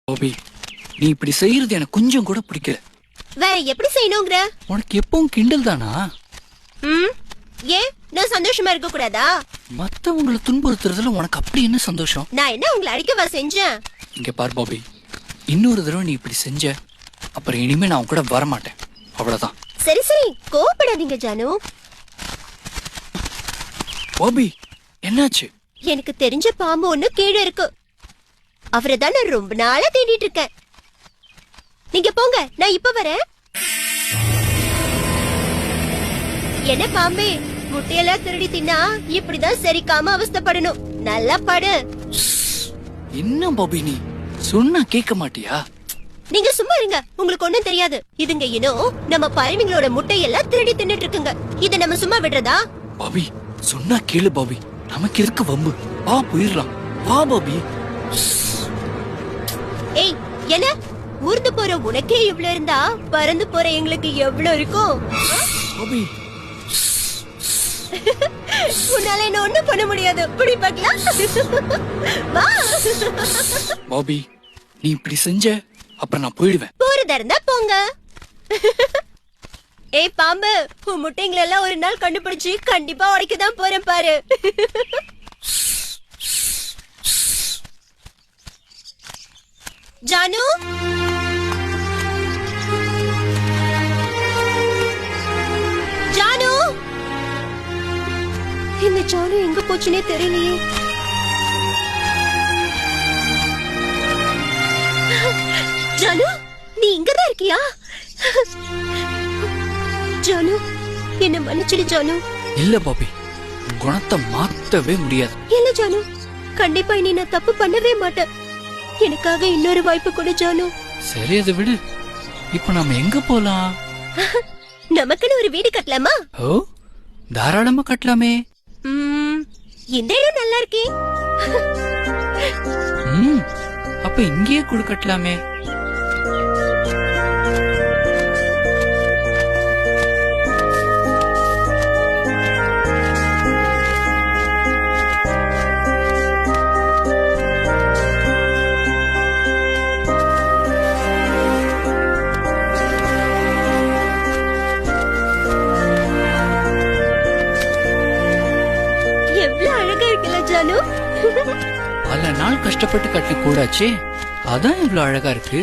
Bobby, நீ இப்படி செய்யறது எனக்கு கொஞ்சம் கூட பிடிக்கல. வேற எப்படி செய்யணுங்கிற? உனக்கு எப்பவும் கிண்டல் தானா? ஏன் நான் சந்தோஷமா இருக்க கூடாதா? மத்தவங்களை துன்புறுத்துறதுல உனக்கு அப்படி என்ன சந்தோஷம்? நான் என்ன உங்களை அடிக்கவா செஞ்சேன்? இங்க பார் பாபி, இன்னொரு தடவை நீ இப்படி செஞ்ச அப்புறம் இனிமே நான் உன் கூட வரமாட்டேன். அவ்வளவுதான். சரி சரி, கோவப்படாதீங்க ஜானு. பாபி, என்னாச்சு? எனக்கு தெரிஞ்ச பாம்பு ஒண்ணு கீழே இருக்கு. அவரை தான் நான் ரொம்ப நாளா தேடிட்டு இருக்கேன். நீங்க போங்க, நான் இப்ப வரேன். என்ன பாம்பே, முட்டையெல்லாம் திருடி தின்னா இப்படிதான் சரிக்காம அவஸ்தைப்படணும். நல்லா படு. என்ன பாபி, நீ சொன்னா கேட்க மாட்டியா? நீங்க சும்மா இருங்க, உங்களுக்கு ஒண்ணும் தெரியாது. இதுங்க இன்னும் நம்ம பறவைங்களோட முட்டையெல்லாம் திருடி தின்னுட்டு இருக்குங்க. இத நம்ம சும்மா விடுறதா? பாபி, சொன்னா கேளு பாபி, நமக்கு இருக்கு வம்பு. வா போயிடலாம். வா பாபி. ஏய், என்ன ஊர்ந்து போற உனக்கே இவ்வளவு இருந்தா பறந்து போற எங்களுக்கு எவ்வளவு இருக்கும்? பாபி, உன்னால என்ன ஒண்ணும் பண்ண முடியாது. இப்படி பார்க்கலாம். வா பாபி, நீ இப்படி செஞ்ச அப்புறம் நான் போயிடுவேன். போறதா இருந்தா போங்க. ஏய் பாம்பு, உன் முட்டைங்களை எல்லாம் ஒரு நாள் கண்டுபிடிச்சு கண்டிப்பா உடைக்கதான் போறேன் பாரு. ஜானு, ஜானு, இந்த ஜானு எங்க போச்சுன்னே தெரியலையே. ஜானு, நீ இங்கதான் இருக்கியா? ஜானு, என்ன மன்னிச்சிடு ஜானு. இல்ல பாபி, உன் குணத்தை மாத்தவே முடியாது. இல்ல ஜானு, கண்டிப்பா இனி நான் தப்பு பண்ணவே மாட்டேன். எனக்காக இன்னொரு வாய்ப்பு கொடு ஜானு. சரி, அதை விடு. இப்ப நாம எங்க போலாம்? நமக்குன்னு ஒரு வீடு கட்டலாமா? ஓ, தாராளமா கட்டலாமே. இந்த இடம் நல்லா இருக்கே. அப்ப இங்கேயே குடு கட்டலாமே. எவ்வளவு அழகா இருக்குல்ல ஜானு? பல நாள் கஷ்டப்பட்டு கட்டின கூடாச்சே, அதான் இவ்வளவு அழகா இருக்கு.